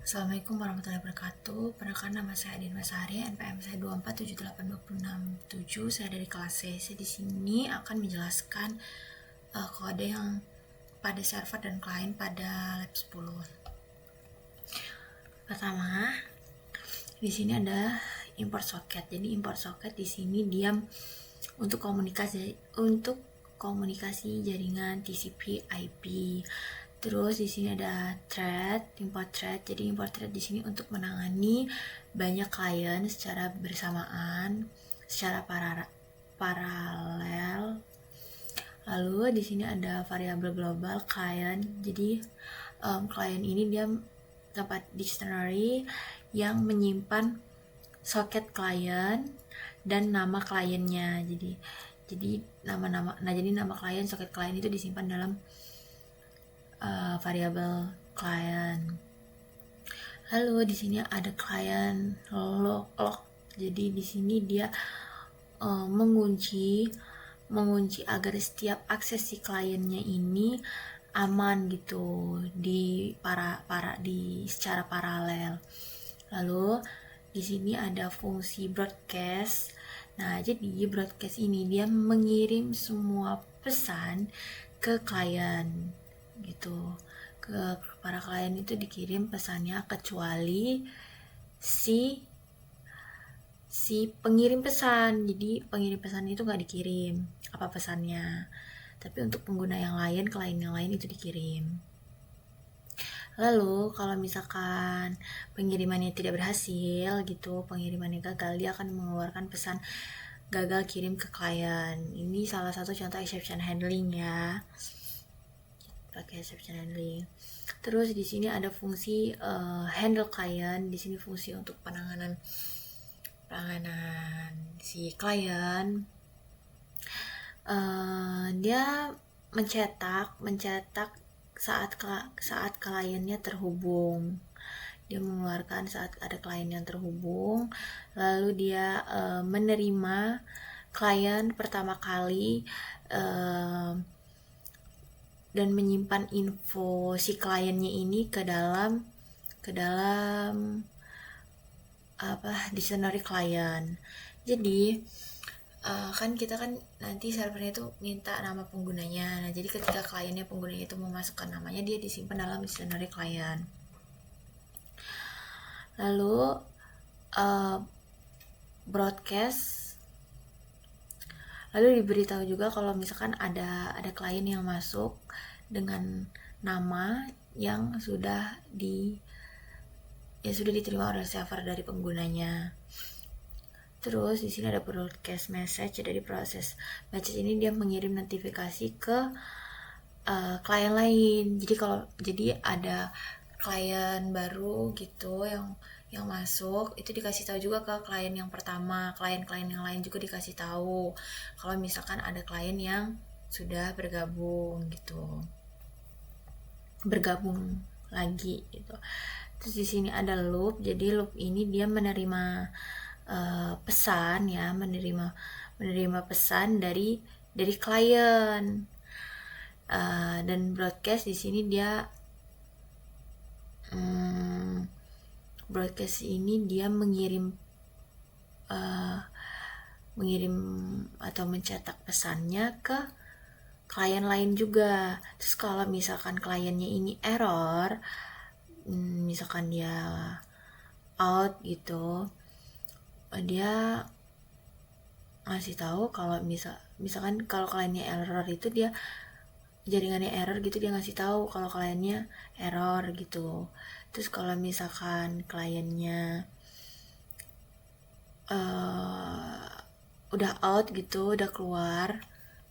Assalamualaikum warahmatullahi wabarakatuh. Perkenalkan, nama saya Adin Masari, NPM saya 24782667. Saya dari kelas C. Saya di sini akan menjelaskan kode yang pada server dan klien pada lab 10. Pertama, di sini ada import socket. Jadi import socket di sini dia untuk komunikasi jaringan TCP IP. Terus di sini ada thread, import thread. Jadi import thread di sini untuk menangani banyak klien secara bersamaan, secara paralel. Lalu di sini ada variabel global client. Jadi klien ini dia tempat dictionary yang menyimpan socket klien dan nama kliennya. Jadi nama klien, socket klien itu disimpan dalam variabel client. Lalu di sini ada client lock. Jadi di sini dia mengunci agar setiap akses si kliennya ini aman gitu di secara paralel. Lalu di sini ada fungsi broadcast. Nah, jadi broadcast ini dia mengirim semua pesan ke klien gitu. Ke para klien itu dikirim pesannya, kecuali si pengirim pesan. Jadi pengirim pesan itu nggak dikirim apa pesannya, tapi untuk pengguna yang lain, klien yang lain itu dikirim. Lalu kalau misalkan pengirimannya tidak berhasil gitu, pengirimannya gagal, dia akan mengeluarkan pesan gagal kirim ke klien. Ini salah satu contoh exception handling ya, pakai exception handling. Terus di sini ada fungsi handle client. Di sini fungsi untuk penanganan si klien. Dia mencetak saat kliennya terhubung. Dia mengeluarkan saat ada klien yang terhubung. Lalu dia menerima klien pertama kali dan menyimpan info si kliennya ini ke dalam dictionary client. Jadi kan kita kan nanti servernya itu minta nama penggunanya. Nah, jadi ketika penggunanya itu memasukkan namanya, dia disimpan dalam dictionary client. Lalu broadcast, lalu diberitahu juga kalau misalkan ada klien yang masuk dengan nama yang sudah diterima oleh server dari penggunanya. Terus di sini ada broadcast message. Dari proses message ini dia mengirim notifikasi ke klien lain. Jadi ada klien baru gitu yang masuk, itu dikasih tahu juga ke klien yang pertama. Klien-klien yang lain juga dikasih tahu kalau misalkan ada klien yang sudah bergabung lagi gitu. Terus di sini ada loop. Jadi loop ini dia menerima pesan ya, menerima pesan dari klien. Dan broadcast di sini dia broadcast ini dia mengirim atau mencetak pesannya ke klien lain juga. Terus kalau misalkan kliennya ini error, misalkan dia out gitu, dia ngasih tahu kalau misalkan kalau kliennya error itu dia jaringannya error gitu, dia ngasih tahu kalau kliennya error gitu. Terus kalau misalkan kliennya udah out gitu, udah keluar,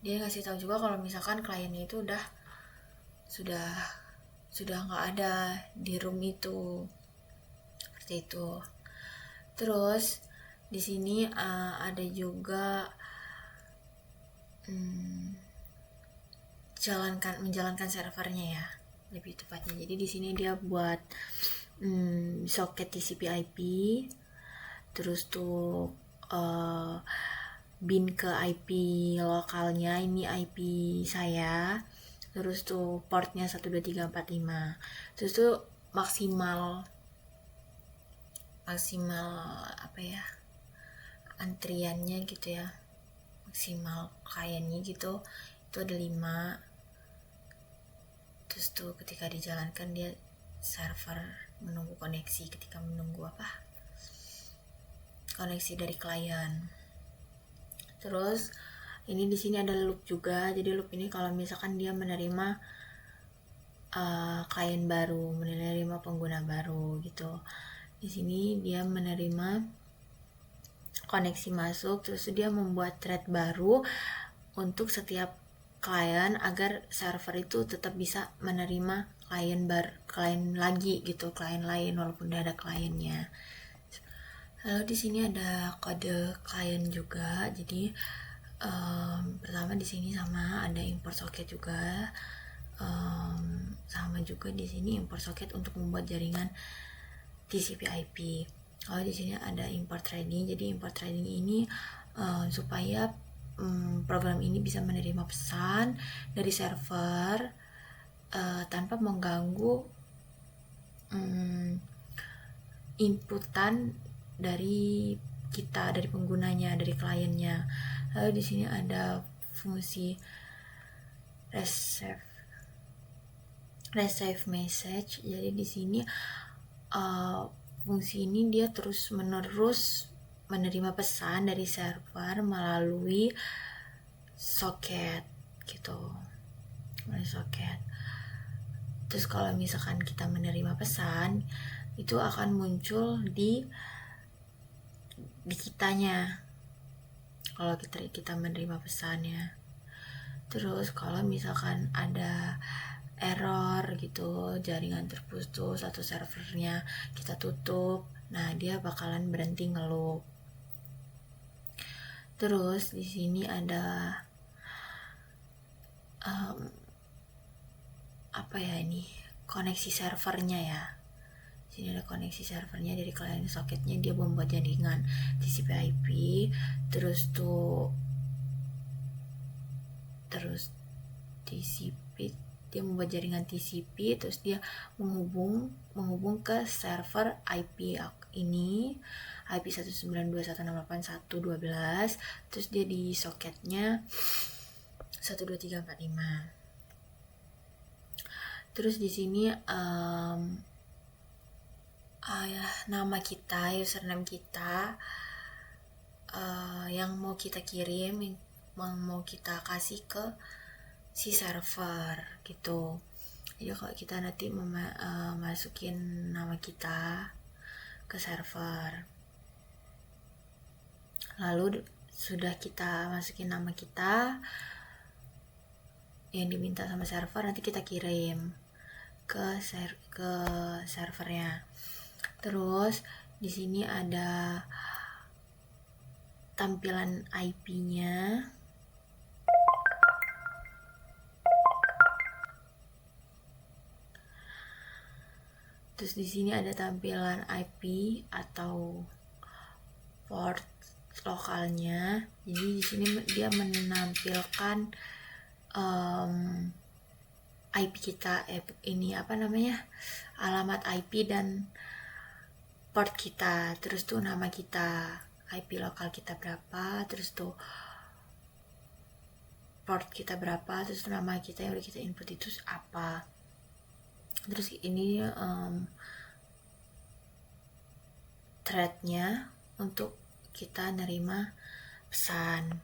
dia ngasih tahu juga kalau misalkan kliennya itu sudah nggak ada di room itu, seperti itu. Terus di sini ada juga menjalankan servernya ya, lebih tepatnya. Jadi di sini dia buat socket TCP IP, terus tuh bin ke IP lokalnya, ini IP saya, terus tuh portnya 12345, terus tuh maksimal maksimal antriannya gitu ya, maksimal kliennya gitu itu ada 5. Terus tuh ketika dijalankan dia server menunggu koneksi, ketika menunggu koneksi dari klien. Terus ini di sini ada loop juga. Jadi loop ini kalau misalkan dia menerima klien baru, menerima pengguna baru gitu. Di sini dia menerima koneksi masuk, terus dia membuat thread baru untuk setiap klien agar server itu tetap bisa menerima klien lagi gitu, klien lain walaupun udah ada kliennya. Lalu di sini ada kode klien juga. Jadi pertama di sini sama ada import socket juga. Sama juga di sini import socket untuk membuat jaringan TCP/IP. Kalau di sini ada import threading. Jadi import threading ini supaya program ini bisa menerima pesan dari server tanpa mengganggu inputan dari kita, dari penggunanya, dari kliennya. Lalu di sini ada fungsi receive message. Jadi di sini fungsi ini dia terus menerus menerima pesan dari server melalui soket gitu, melalui soket. Terus kalau misalkan kita menerima pesan itu akan muncul di kitanya kalau kita menerima pesannya. Terus kalau misalkan ada error gitu, jaringan terputus atau servernya kita tutup, nah dia bakalan berhenti ngelup. Terus di sini ada koneksi servernya ya. Sini ada koneksi servernya dari klien socketnya, dia membuat jaringan TCP/IP, terus TCP, dia membuat jaringan TCP, terus dia menghubung ke server IP ini, IP 192.168.1.12, terus dia di socketnya 12345. Terus di sini nama kita, username kita yang mau kita kirim, yang mau kita kasih ke si server gitu. Jadi kalau kita nanti masukin nama kita ke server, lalu sudah kita masukin nama kita yang diminta sama server, nanti kita kirim ke servernya. Terus di sini ada tampilan IP-nya. Terus di sini ada tampilan IP atau port lokalnya. Jadi di sini dia menampilkan IP kita, alamat IP dan port kita, terus tuh nama kita, IP lokal kita berapa, terus tuh port kita berapa, terus tuh nama kita yang udah kita input itu apa. Terus ini threadnya untuk kita nerima pesan.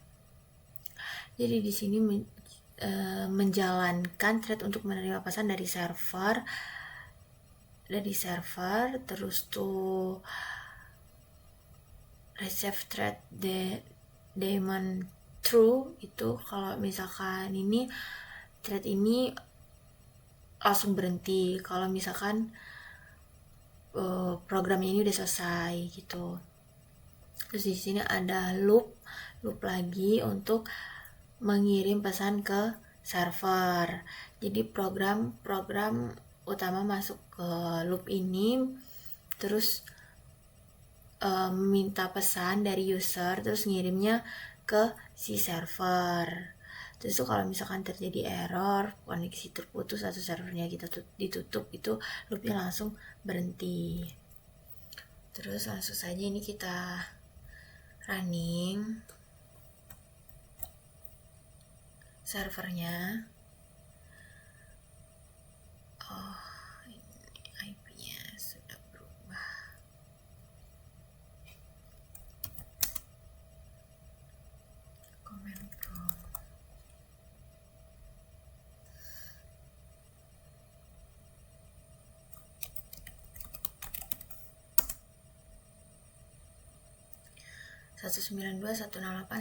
Jadi di sini menjalankan thread untuk menerima pesan dari server, terus tuh receive thread daemon true itu kalau misalkan ini thread ini langsung berhenti kalau misalkan programnya ini udah selesai gitu. Terus di sini ada loop lagi untuk mengirim pesan ke server. Jadi program utama masuk ke loop ini, terus minta pesan dari user, terus ngirimnya ke si server. Terus tuh kalau misalkan terjadi error, koneksi terputus atau servernya kita ditutup, itu loopnya langsung berhenti. Terus langsung saja ini kita running servernya. Oh, ini IP-nya sudah berubah. Command prompt. Satu 192.168.1.5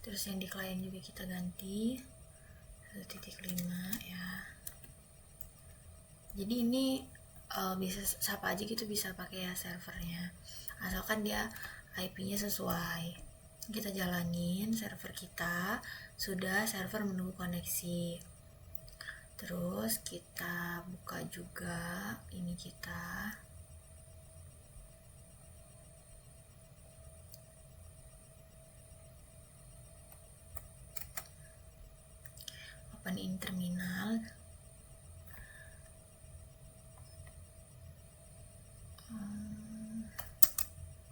terus yang di klien juga kita ganti 1.5 ya. Jadi ini bisa siapa aja gitu bisa pakai ya servernya, asalkan dia IP-nya sesuai. Kita jalanin server kita, sudah server menunggu koneksi. Terus kita buka juga ini kita. Open in terminal.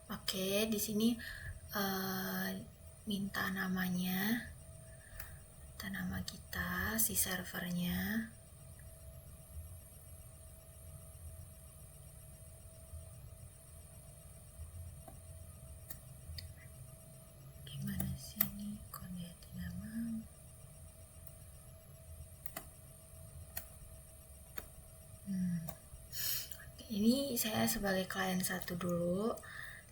Oke, di sini minta namanya. Nama kita, si servernya. Gimana sih ini kode nama? Ini saya sebagai klien 1 dulu.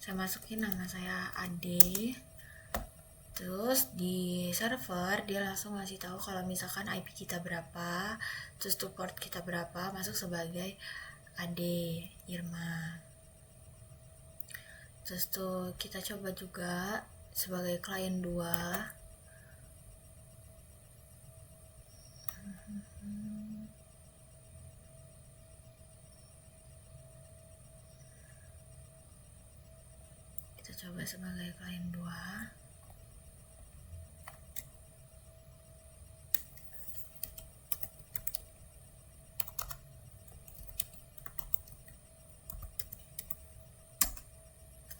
Saya masukin nama saya Ade. Terus di server dia langsung ngasih tahu kalau misalkan IP kita berapa, terus support kita berapa, masuk sebagai Ade Irma. Terus tuh kita coba juga sebagai klien 2. Kita coba sebagai klien 2.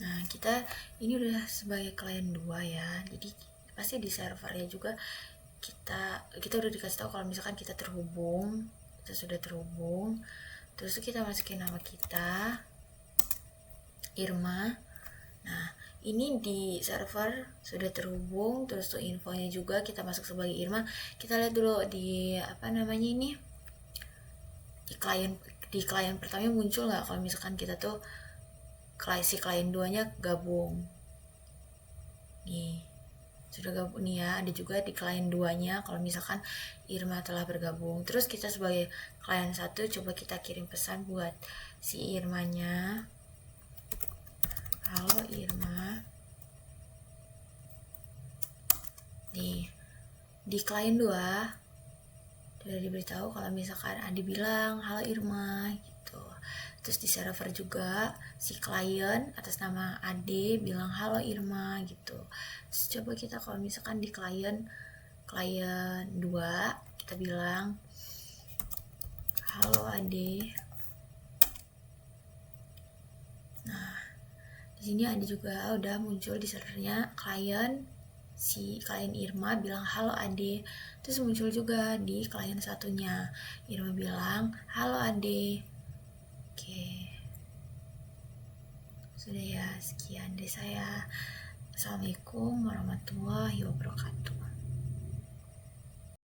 Nah, kita ini udah sebagai klien 2 ya. Jadi pasti di servernya juga kita udah dikasih tahu kalau misalkan kita terhubung, kita sudah terhubung. Terus kita masukin nama kita Irma. Nah, ini di server sudah terhubung, terus tuh infonya juga kita masuk sebagai Irma. Kita lihat dulu di apa namanya ini, di klien pertama muncul nggak kalau misalkan kita tuh si klien 2-nya gabung. Nih, sudah gabung nih ya, ada juga di klien 2-nya kalau misalkan Irma telah bergabung. Terus kita sebagai klien 1 coba kita kirim pesan buat si Irmanya. Halo Irma. Nih, di klien 2 udah diberitahu kalau misalkan Adi bilang halo Irma gitu. Terus di server juga si klien atas nama Ade bilang halo Irma gitu. Terus coba kita kalau misalkan di klien 2 kita bilang halo Ade. Nah, di sini ada juga udah muncul di servernya si klien Irma bilang halo Ade. Terus muncul juga di klien 1-nya Irma bilang halo Ade. Oke, sudah ya, sekian dari saya. Assalamualaikum warahmatullahi wabarakatuh.